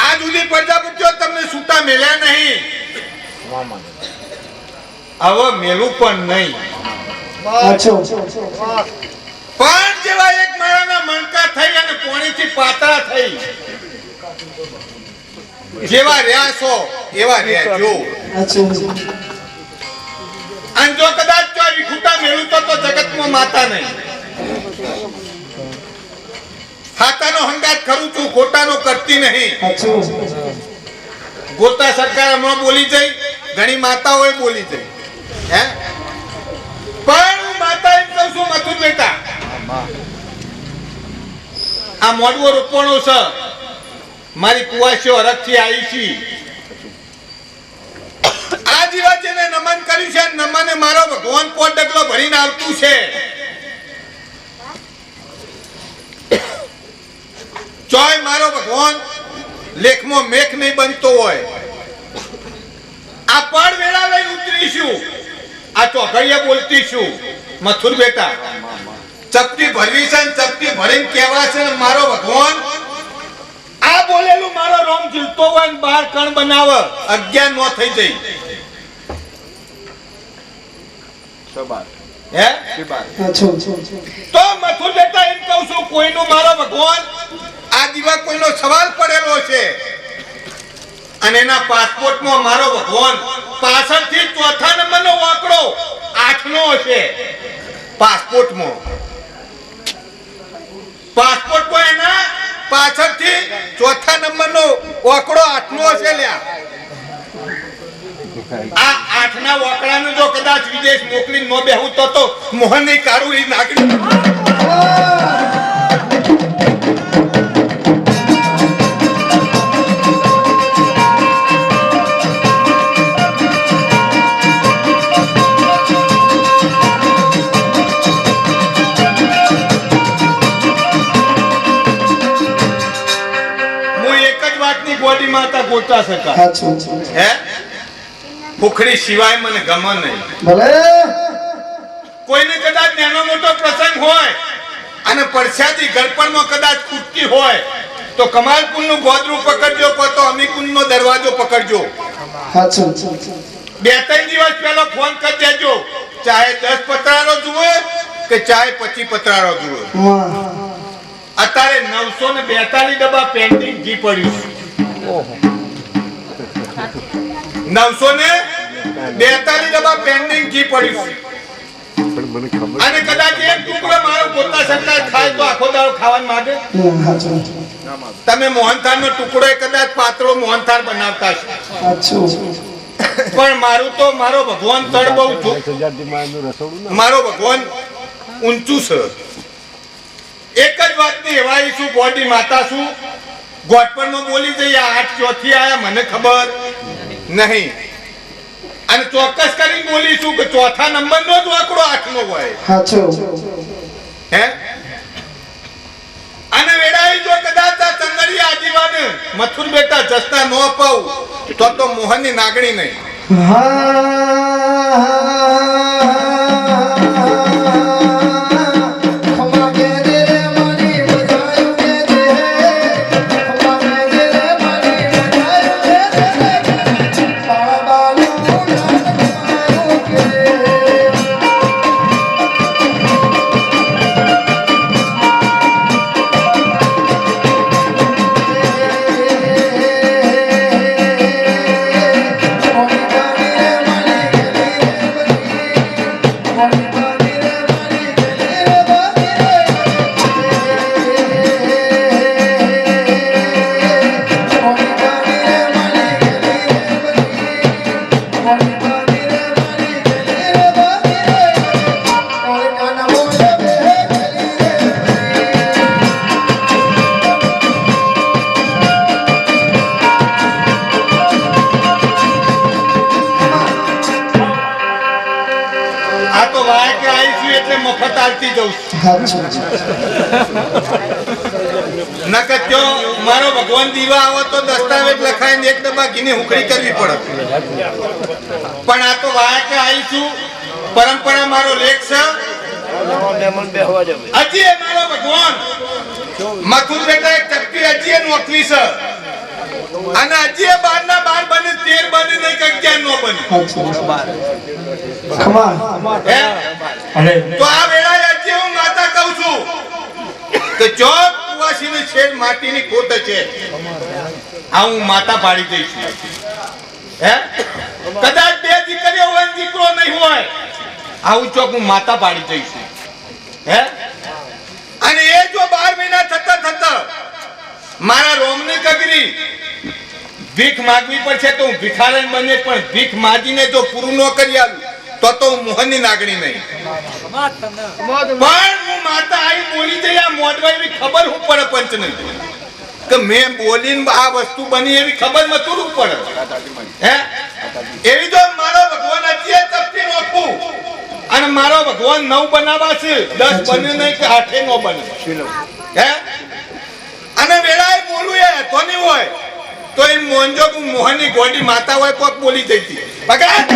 આજ સુધી પ્રજાપતિઓ તમને છૂટા મેલ્યા નહીં, હવે મેલું પણ નહીં. પણ જેવા એક માળાના મણકા થઈ અને પોણીથી પાતળા થઈ, જેવા રહ્યા છો એવા રહેજો. અને જો કદાચ જો વિખુટા મેલું તો જગતમાં માતા નહીં. હાતાનો હંગાત કરું છું, ખોટાનો કરતી નહીં. ગોતા સરકાર હમણાં બોલી જઈ, ઘણી માતાઓએ બોલી જઈ, હે પણ હું માતા એમ કહું છું, મથુર બેટા આ મોડવો રોપવાનો છે, મારી કુવાસીઓ હરખથી આવી છે. આ દિવસ જેને નમન કર્યું છે, નમને મારો ભગવાન પોટ ડગલો ભરીને આવતું છે. ચોય મારો ભગવાન લેખમાં મેખ નહીં બનતો હોય. આ પડ વેળા લઈને ઉતરીશું, આ ચોઘડિયા બોલતી છું. મથુર બેટા ચપટી ભરવી છે, ચપટી ભરીને કહેવા છે મારો ભગવાન આ બોલેલું મારો રોમ ઝૂલતો હોય ને બહાર કણ બનાવે, અજ્ઞાન ન થઈ જઈ. તો મથુર બેટા એમ કહું છું, કોઈનું મારો ભગવાન આ દિવસ કોઈનો સવાલ પડેલો છે અને એના પાસપોર્ટમાં મારો ભગવાન પાછળથી ચોથા નંબરનો આંકડો 8નો હશે. પાસપોર્ટમાં એના પાછળથી ચોથા નંબરનો આંકડો 8નો હશે. લ્યા આ 8ના વાકડાને જો કદાચ વિદેશ મોકલી નો બેહું તો મોહનની કારું ઈ નાગરી. ગોડી માતા ગોતા શકા હે ભૂખડી સિવાય મને ગમે નહીં. ભલે કોઈને કદાચ નાનો મોટો પ્રસંગ હોય અને પરસાદી ગળપણમાં કદાચ ખૂટતી હોય તો કમાલપુરનું ગોદરું પકડજો, કો તો અમીકુંડનો દરવાજો પકડજો. 2-3 દિવસ પહેલો ફોન કરી દેજો, ચાહે 10 પતરારો જુએ કે ચાહે 25 પતરારો જુએ. અત્યારે 942 ડબ્બા પેન્ડિંગ ઘી પડ્યું છે. 942 ડબ્બા પેન્ડિંગ ઘી પડ્યું છે. અને કદાચ એક ટુકડો મારો પોતા સરકાર ખાય તો આખો દાડો ખાવાનું માંગે. તમે મોહનથાળનો ટુકડો કદાચ પાતળો મોહનથાળ બનાવતા છો, પણ મારું તો મારો ભગવાન તળ બહુ મારો ભગવાન ઊંચું છે. એક જ વાતની એવાઈ છું, ગોડી માતા છું. ગોટપણમાં બોલી જઈએ 8 ચોથી આયા મને ખબર નહીં, અને ચોક્કસ કરીને બોલીશું કે ચોથા નંબરનો જ આંકડો 8નો હોય. હે અને વેડાઈ જો કદાચ આ ચંદડી આજીવાને મથુર બેટા જસ્તા નો અપાવું તો મોહનની નાગણી નહીં. મારો ભગવાન દીવા આવો તો દસ્તાવેજ લખાઈને 1 ડબ્બા ઘીની હુકડી કરવી પડે. પણ આ તો વાયકે આવી છું, પરંપરા મારો લેખ છે. હજી મારો ભગવાન મથુર બેટા એક ચપટી હજી એનું તો આ વેળાએ આજે હું માતા કહું છું કે જો કુવાસીની છેડ માટીની ખોટ છે આ હું માતા પાડી દઈશ હે કદાચ બે દીકરીઓ હોય દીકરો નહીં હોય આવું ચોક હું માતા પાડી દઈશ હે અને એ જો 12 મહિના થતા મારા રોમને કગરી ભીખ માંગવી પડશે તો હું ભિખારણ બને પણ ભીખ માંગીને જો પૂરું ન કરી આલું તો હું મોહનની નાગણી નહીં પણ હું માતા આવી બોલી જઈ આ મોડવા એવી ખબર હું પડે પંચને કે મેં બોલીને આ વસ્તુ બની એવી ખબર મતું પડે હે એવી જો મારો ભગવાન હતી તપતી નોખું અને મારો ભગવાન 9 બનાવવા છે 10 બને નહીં કે 8 નો બને હે અને વેળાએ બોલું એ તો નહીં હોય તો એ મોંજો મોહનની ગોડી માતા હોય કોક બોલી જઈતી ભગવાન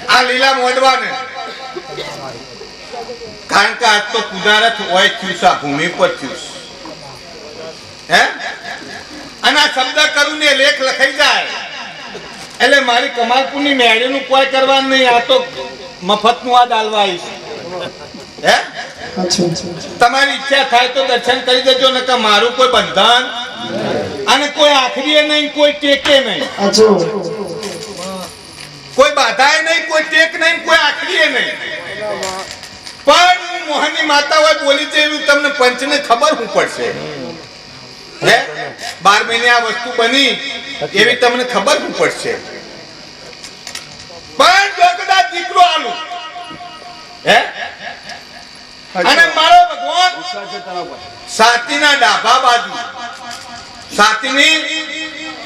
આ લીલા મોડવાને કારણ કે આજ તો કુદરત હોય થયું આ ભૂમિ પર થયું હે અને આ શબ્દ કરું ને લેખ લખાઈ જાય એટલે મારી કમાલપુરની મેળીનું કોઈ કરવાનું નહીં આ તો મફતનું આ ડાલવા આવીશ હે તમારી ઈચ્છા થાય તો દર્શન કરી દેજો ને કે મારું કોઈ બંધન અને કોઈ આખરી નહીં કોઈ ટેકે નહીં કોઈ બાધાએ નહીં કોઈ ટેક નહીં કોઈ આખરી નહીં પણ મોહનની માતા હોય બોલી છે એવું તમને પંચને ખબર હું પડશે હે 12 મહિને આ વસ્તુ બની એવી તમને ખબર હું પડશે પણ જો કદાચ દીકરો આલું હે અને મારો ભગવાન સાતીના ડાભા બાજુ સાતીની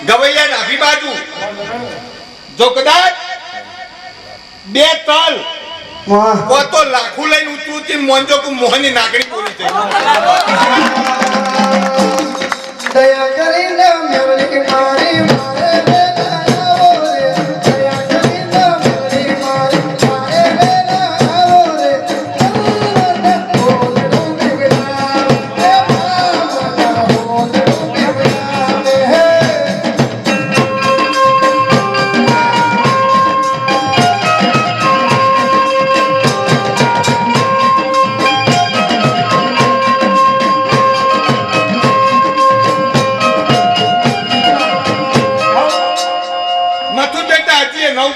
ગવૈયા ડાભી બાજુ જો કદાચ 2 તલ તો લાખું લઈને ઊંચું મોંજો મોહનની નાગણી બોલી દયા કરીને મેવલી મારી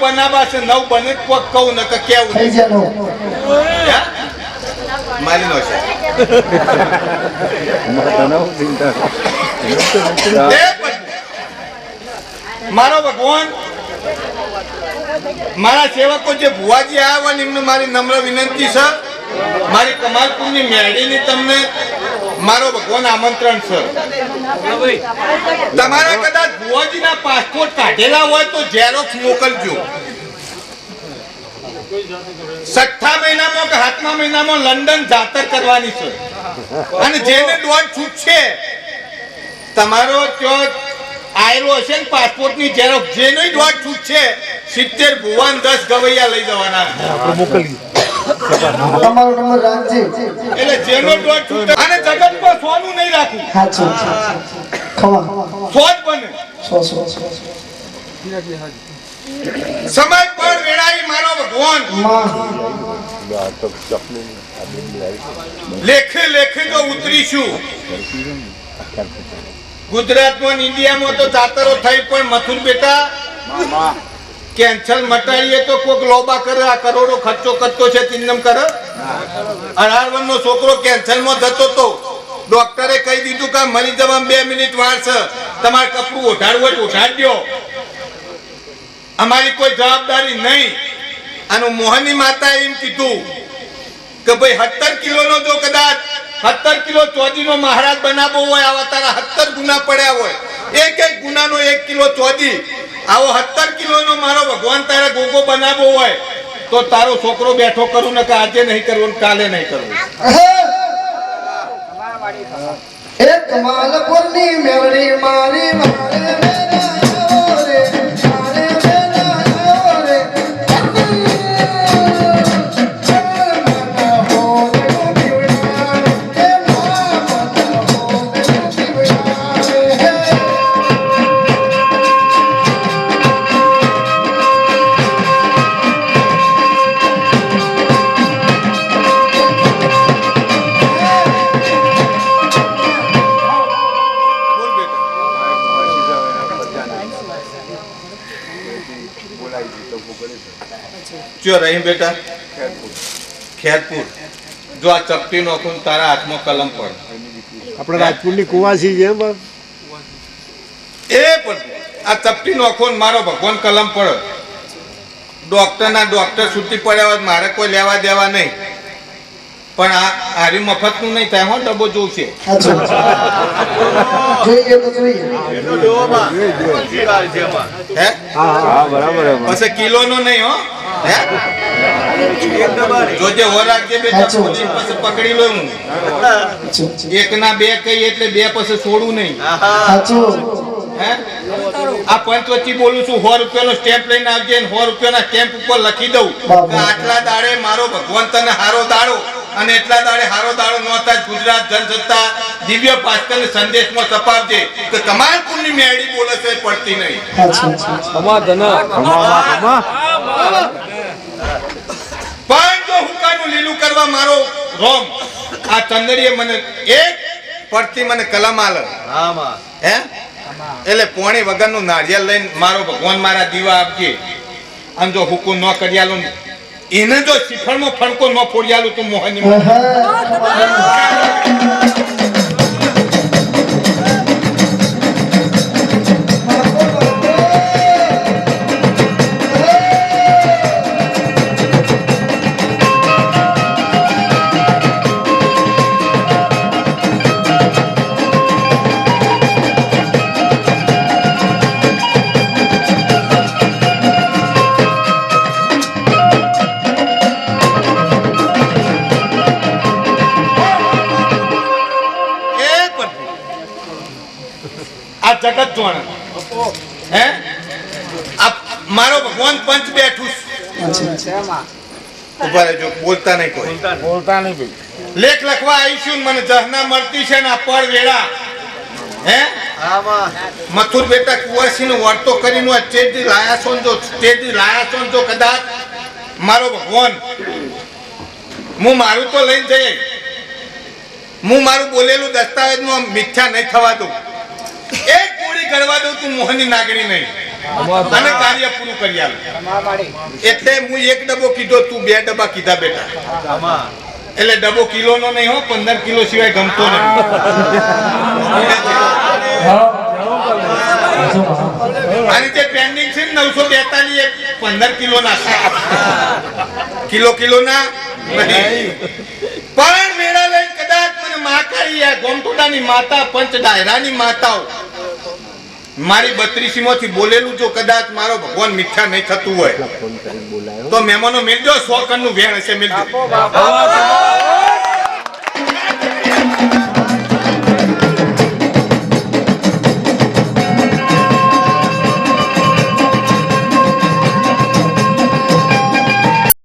બનાવા છે 9 બને કોક કહું ન કે કેવું થઈ જાનો મારી નો છે મારો ભગવાન મારા સેવકો જે ભુવાજી આવ્યા એમને મારી નમ્ર વિનંતી છે મારી કમાલપુરની મેળીની તમને મારો ભગવાન આમંત્રણ છે તમારા કદાચ ભુવાજીના પાસપોર્ટ કાઢેલા હોય તો ઝેરોક્સ મોકલજો 6થા મહિનામાં કે 7મા મહિનામાં લંડન જાતર કરવાની છે અને જેને દોડ છૂટશે તમારો ત્યાં આયરો હશે ને પાસપોર્ટની ઝેરોક્સ જેને દોડ છૂટશે 70 ભુવાન 10 ગવૈયા લઈ જવાના આપણે મોકલીએ તમારો નંબર રાખજે એટલે જેનો દોડ છૂટે અને જગતમાં સોનું નહીં રાખવું સાચું ખવા સોજ બને સમય પર વેળાઈ મારો ભગવાન લેખે લેખે તો ઉતરીશું ગુજરાતમાં ઇન્ડિયામાં તો જાતરો થઈ પણ મથુર બેટા કેન્સર મટાડીએ તો કોક લોબા કરે આ કરોડો ખર્ચો કરતો છે તિન્નમ કરે 18 વર્ષનો છોકરો કેન્સરમાં જતો તો ડોક્ટરે કહી દીધું કે મરી જવામાં 2 મિનિટ વાર છે તમારે કપડું ઓઢાડવું હોય ઓઢાડજો અમારી કોઈ જવાબદારી નહીં. આનું મોહનની માતા એમ કીધું કે ભાઈ 17 કિલોનો જો કદાચ 17 કિલો ચોદીનો મહારાજ બનાવવો હોય, આવા તારા 17 ગુના પડ્યા હોય, એક એક ગુનાનો 1 કિલો ચોદી, આવો 17 કિલોનો મારો ભગવાન તારા ગોગો બનાવવો હોય તો તારો છોકરો બેઠો કરું ને કે આજે નહીં કરવું કાલે નહીં કરવું. એક માલપુરની મેવડી મારી મારે મેરા રે મારે મેરા રે જો રહી બેટા ખેરપુર જો આ ચપટી નોખું તારા હાથમાં કલમ પડ. આપણે રાજપુરની કુવાસી છે પણ એ પણ આ ચપટી નોખો મારો ભગવાન કલમ પડ. ડોક્ટર છૂટી પડ્યા હોય મારે કોઈ લેવા દેવા નહીં, પણ આ હારી મફતનું નહીં થાય. હો ડબ્બો જોશે જોઈએ તો જોઈએ. હે હા બરાબર પછી કિલોનો નહીં હો. હે જોજે હો રાખજે બેટા. પછી પકડી લો હું. એક ના બે કઈ એટલે બે પછી છોડું નહીં. હે આ પંચવચી બોલું છું. 100 રૂપિયાનો સ્ટેમ્પ લઈને આવજે ને 100 રૂપિયાના સ્ટેમ્પ ઉપર લખી દઉં કે આટલા દાડે મારો ભગવાન તને હારો દાડો અને એટલા દાડે હારો દાડો ન થાય. ગુજરાત જનસત્તા દિવ્ય ભાસ્કરને સંદેશમાં છપાવજે કે કમાલપુરની મેળી બોલે છે પડતી નહીં. પણ જો હુકાનું લીલું કરવા મારો રોમ આ ચંદડીએ મને એક પડતી મને કલમ આલે. હે એટલે પોણી વગરનું નાળિયેર લઈને મારો ભગવાન મારા દીવા આપજે. અને જો હુકુમ ન કર્યાલો એને જો શિફળમાં ફણકો ન ફોડ્યાલો તું મોહનની જગત જોણ. હે મારો ભગવાન પંચ બેઠું ઉભા રહેજો. બોલતા નહીં કોઈ. લેખ લખવા આવીશું મને જહના મળતી છે ને આ પડ વેળા. હે મથુર બેટા કુવાસી નો વર્તો કરીને સ્ટેજ લાયા છો જો સ્ટેજ લાયા છો જો કદાચ મારો ભગવાન હું મારું તો લઈને જઈએ. હું મારું બોલેલું દસ્તાવેજમાં મિથ્યા નહીં થવા દઉં. એક ગોળી ગળવા દઉં તું મોહનની નાગણી નહીં અને કાર્ય પૂરું કરી આલ. એટલે હું એક ડબ્બો કીધો તું 2 ડબ્બા કીધા બેટા. એટલે ડબ્બો કિલોનો નહીં હો, 15 કિલો સિવાય ગમતો નહીં. અને જે પેન્ડિંગ છે 942 15 કિલો ના કિલો ના નહીં. પણ મેળા લઈને કદાચ મને માકારી ગોમટોડાની માતા પંચ ડાયરાની માતાઓ મારી 32 માંથી બોલેલું જો કદાચ મારો ભગવાન મિથ્યા નહીં થતું હોય તો મહેમાનો મેળજો 100 કણ નું વેણ હશે મેળજો.